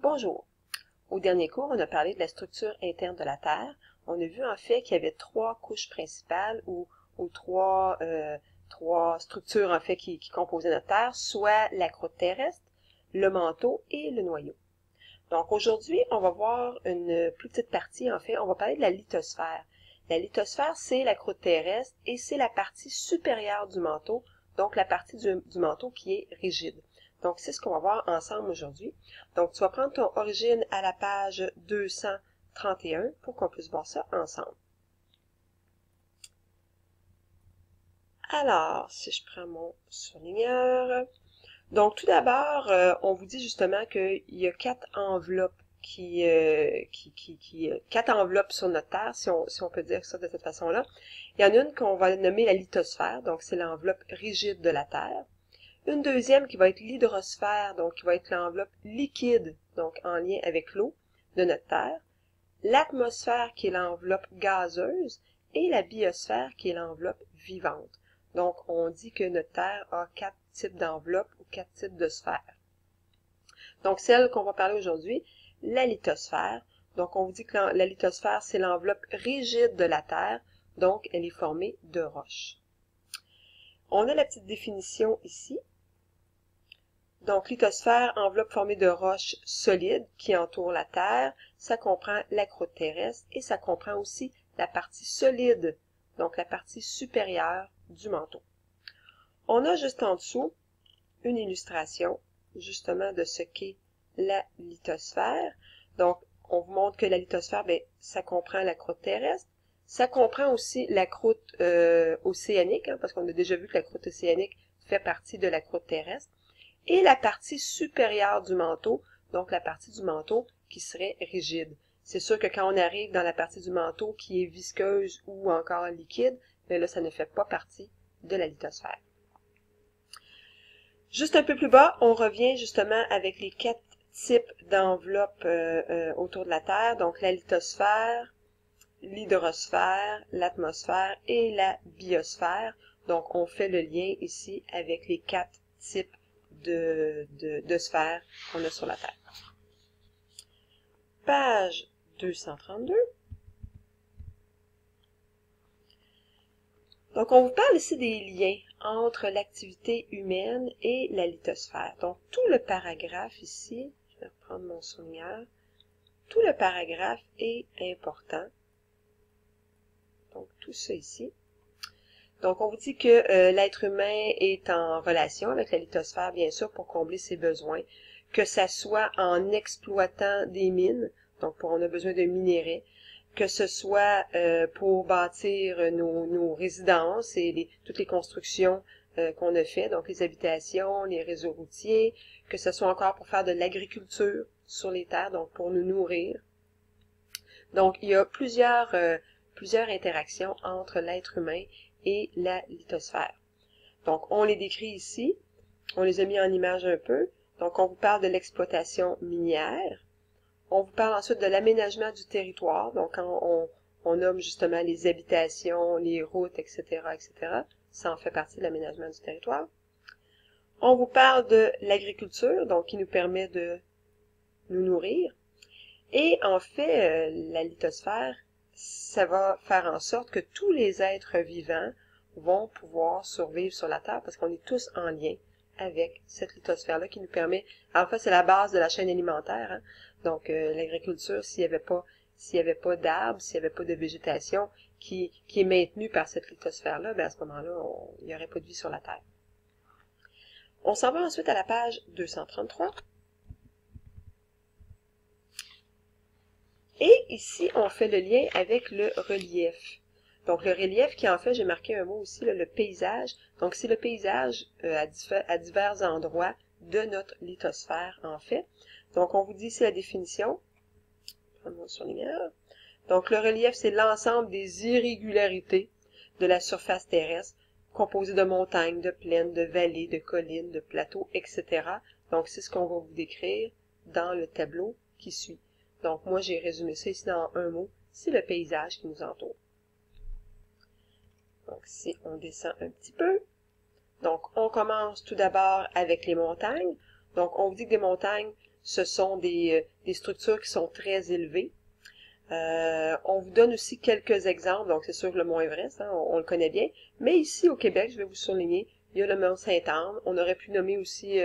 Bonjour. Au dernier cours, on a parlé de la structure interne de la Terre. On a vu en fait qu'il y avait trois couches principales ou trois structures en fait qui composaient notre Terre, soit la croûte terrestre, le manteau et le noyau. Donc aujourd'hui, on va voir une plus petite partie en fait. On va parler de la lithosphère. La lithosphère, c'est la croûte terrestre et c'est la partie supérieure du manteau, donc la partie du manteau qui est rigide. Donc, c'est ce qu'on va voir ensemble aujourd'hui. Donc, tu vas prendre ton origine à la page 231 pour qu'on puisse voir ça ensemble. Alors, si je prends mon surligneur. Donc, tout d'abord, on vous dit justement qu'il y a quatre enveloppes quatre enveloppes sur notre Terre, si on peut dire ça de cette façon-là. Il y en a une qu'on va nommer la lithosphère, donc c'est l'enveloppe rigide de la Terre. Une deuxième qui va être l'hydrosphère, donc qui va être l'enveloppe liquide, donc en lien avec l'eau de notre Terre. L'atmosphère qui est l'enveloppe gazeuse et la biosphère qui est l'enveloppe vivante. Donc, on dit que notre Terre a quatre types d'enveloppes ou quatre types de sphères. Donc, celle qu'on va parler aujourd'hui, la lithosphère. Donc, on vous dit que la lithosphère, c'est l'enveloppe rigide de la Terre, donc elle est formée de roches. On a la petite définition ici. Donc, lithosphère, enveloppe formée de roches solides qui entourent la Terre. Ça comprend la croûte terrestre et ça comprend aussi la partie solide, donc la partie supérieure du manteau. On a juste en dessous une illustration justement de ce qu'est la lithosphère. Donc, on vous montre que la lithosphère, ça comprend la croûte terrestre. Ça comprend aussi la croûte océanique, parce qu'on a déjà vu que la croûte océanique fait partie de la croûte terrestre. Et la partie supérieure du manteau, donc la partie du manteau qui serait rigide. C'est sûr que quand on arrive dans la partie du manteau qui est visqueuse ou encore liquide, mais là, ça ne fait pas partie de la lithosphère. Juste un peu plus bas, on revient justement avec les quatre types d'enveloppes autour de la Terre, donc la lithosphère, l'hydrosphère, l'atmosphère et la biosphère. Donc, on fait le lien ici avec les quatre types de sphères qu'on a sur la Terre. Page 232. Donc, on vous parle ici des liens entre l'activité humaine et la lithosphère. Donc, tout le paragraphe ici, je vais reprendre mon surligneur, tout le paragraphe est important. Donc, tout ça ici. Donc, on vous dit que l'être humain est en relation avec la lithosphère, bien sûr, pour combler ses besoins, que ça soit en exploitant des mines, donc on a besoin de minerais, que ce soit pour bâtir nos résidences et toutes les constructions qu'on a fait, donc les habitations, les réseaux routiers, que ce soit encore pour faire de l'agriculture sur les terres, donc pour nous nourrir. Donc, il y a plusieurs interactions entre l'être humain et la lithosphère. Donc, on les décrit ici. On les a mis en image un peu. Donc, on vous parle de l'exploitation minière. On vous parle ensuite de l'aménagement du territoire. Donc, quand on nomme justement les habitations, les routes, etc., etc., ça en fait partie de l'aménagement du territoire. On vous parle de l'agriculture, donc qui nous permet de nous nourrir. Et en fait, la lithosphère, ça va faire en sorte que tous les êtres vivants vont pouvoir survivre sur la Terre parce qu'on est tous en lien avec cette lithosphère-là qui nous permet... En fait, c'est la base de la chaîne alimentaire. Hein? Donc, l'agriculture, s'il n'y avait pas d'arbres, s'il n'y avait pas de végétation qui est maintenue par cette lithosphère-là, à ce moment-là, il n'y aurait pas de vie sur la Terre. On s'en va ensuite à la page 233. Et ici, on fait le lien avec le relief. Donc, le relief qui, en fait, j'ai marqué un mot aussi, là, le paysage. Donc, c'est le paysage à divers endroits de notre lithosphère, en fait. Donc, on vous dit ici la définition. Prends mon surligneur. Donc, le relief, c'est l'ensemble des irrégularités de la surface terrestre, composée de montagnes, de plaines, de vallées, de collines, de plateaux, etc. Donc, c'est ce qu'on va vous décrire dans le tableau qui suit. Donc, moi, j'ai résumé ça ici dans un mot. C'est le paysage qui nous entoure. Donc, si on descend un petit peu. Donc, on commence tout d'abord avec les montagnes. Donc, on vous dit que des montagnes, ce sont des structures qui sont très élevées. On vous donne aussi quelques exemples, donc c'est sûr que le Mont Everest, hein, on le connaît bien, mais ici au Québec, je vais vous souligner, il y a le Mont Sainte-Anne, on aurait pu nommer aussi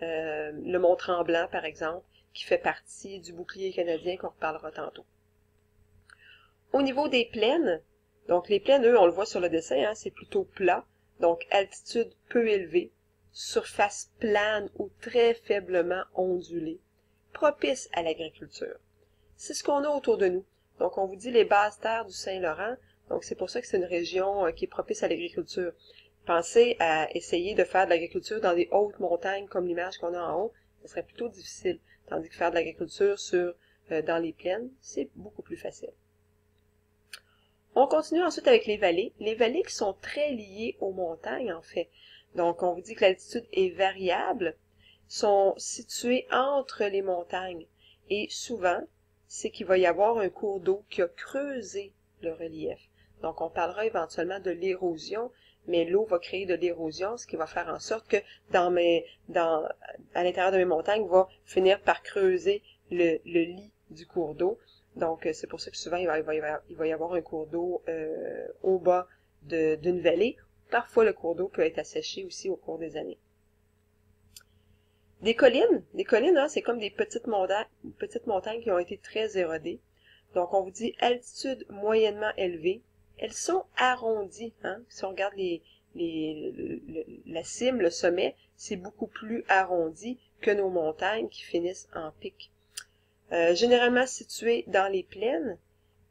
le Mont Tremblant par exemple, qui fait partie du bouclier canadien qu'on reparlera tantôt. Au niveau des plaines, donc les plaines, eux, on le voit sur le dessin, hein, c'est plutôt plat, donc altitude peu élevée, surface plane ou très faiblement ondulée, propice à l'agriculture. C'est ce qu'on a autour de nous. Donc, on vous dit les basses terres du Saint-Laurent. Donc, c'est pour ça que c'est une région qui est propice à l'agriculture. Pensez à essayer de faire de l'agriculture dans des hautes montagnes comme l'image qu'on a en haut. Ce serait plutôt difficile. Tandis que faire de l'agriculture dans les plaines, c'est beaucoup plus facile. On continue ensuite avec les vallées. Les vallées qui sont très liées aux montagnes, en fait. Donc, on vous dit que l'altitude est variable, sont situées entre les montagnes. Et souvent, c'est qu'il va y avoir un cours d'eau qui a creusé le relief. Donc, on parlera éventuellement de l'érosion, mais l'eau va créer de l'érosion, ce qui va faire en sorte que à l'intérieur de mes montagnes, va finir par creuser le lit du cours d'eau. Donc, c'est pour ça que souvent, il va y avoir un cours d'eau au bas d'une vallée. Parfois, le cours d'eau peut être asséché aussi au cours des années. Des collines, hein, c'est comme des petites montagnes qui ont été très érodées. Donc, on vous dit altitude moyennement élevée. Elles sont arrondies. Hein. Si on regarde la cime, le sommet, c'est beaucoup plus arrondi que nos montagnes qui finissent en pic. Généralement situées dans les plaines.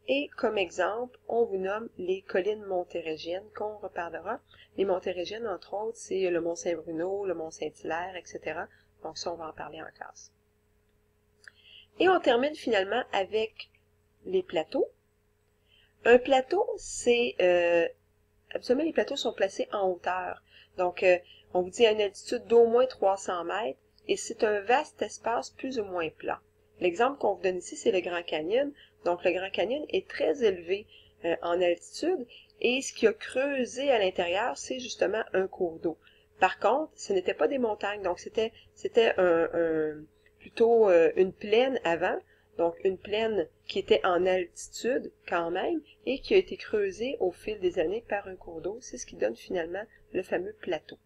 Et comme exemple, on vous nomme les collines montérégiennes qu'on reparlera. Les montérégiennes, entre autres, c'est le Mont Saint-Bruno, le Mont Saint-Hilaire, etc. Donc ça, on va en parler en classe. Et on termine finalement avec les plateaux. Un plateau, c'est... Habituellement, les plateaux sont placés en hauteur. Donc, on vous dit à une altitude d'au moins 300 mètres, et c'est un vaste espace plus ou moins plat. L'exemple qu'on vous donne ici, c'est le Grand Canyon. Donc, le Grand Canyon est très élevé en altitude, et ce qui a creusé à l'intérieur, c'est justement un cours d'eau. Par contre, ce n'était pas des montagnes, donc c'était plutôt une plaine avant, donc une plaine qui était en altitude quand même et qui a été creusée au fil des années par un cours d'eau. C'est ce qui donne finalement le fameux plateau.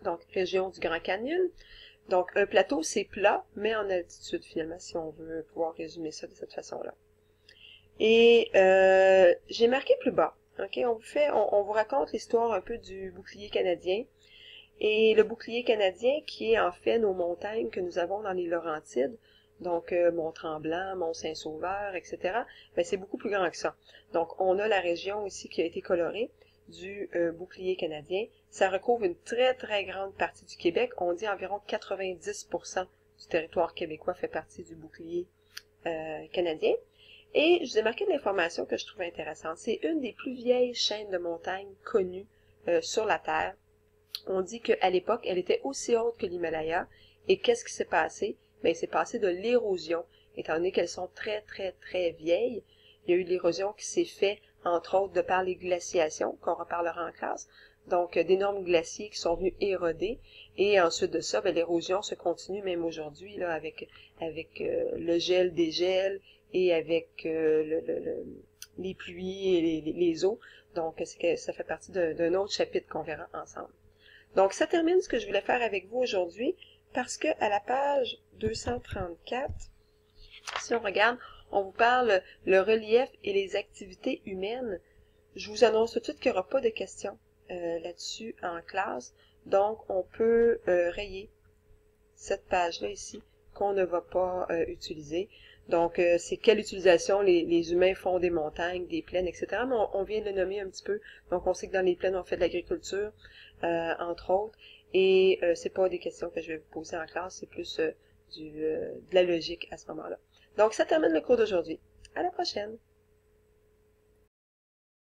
Donc, région du Grand Canyon. Donc, un plateau, c'est plat, mais en altitude finalement, si on veut pouvoir résumer ça de cette façon-là. Et j'ai marqué plus bas. Okay? On vous raconte l'histoire un peu du bouclier canadien. Et le bouclier canadien, qui est en fait nos montagnes que nous avons dans les Laurentides, donc Mont-Tremblant, Mont-Saint-Sauveur, etc., ben, c'est beaucoup plus grand que ça. Donc, on a la région ici qui a été colorée du bouclier canadien. Ça recouvre une très, très grande partie du Québec. On dit environ 90% du territoire québécois fait partie du bouclier canadien. Et je vous ai marqué de l'information que je trouve intéressante. C'est une des plus vieilles chaînes de montagnes connues sur la Terre. On dit qu'à l'époque, elle était aussi haute que l'Himalaya. Et qu'est-ce qui s'est passé? Bien, il s'est passé de l'érosion. Étant donné qu'elles sont très, très, très vieilles, il y a eu de l'érosion qui s'est faite, entre autres, de par les glaciations, qu'on reparlera en classe. Donc, d'énormes glaciers qui sont venus éroder. Et ensuite de ça, l'érosion se continue même aujourd'hui, là, avec le gel des gels et avec les pluies et les eaux. Donc, ça fait partie d'un autre chapitre qu'on verra ensemble. Donc, ça termine ce que je voulais faire avec vous aujourd'hui, parce que à la page 234, si on regarde, on vous parle le relief et les activités humaines. Je vous annonce tout de suite qu'il n'y aura pas de questions là-dessus en classe, donc on peut rayer cette page-là ici qu'on ne va pas utiliser. Donc, c'est quelle utilisation les humains font des montagnes, des plaines, etc. Mais on vient de le nommer un petit peu. Donc, on sait que dans les plaines, on fait de l'agriculture, entre autres. Et c'est pas des questions que je vais vous poser en classe, c'est plus de la logique à ce moment-là. Donc, ça termine le cours d'aujourd'hui. À la prochaine!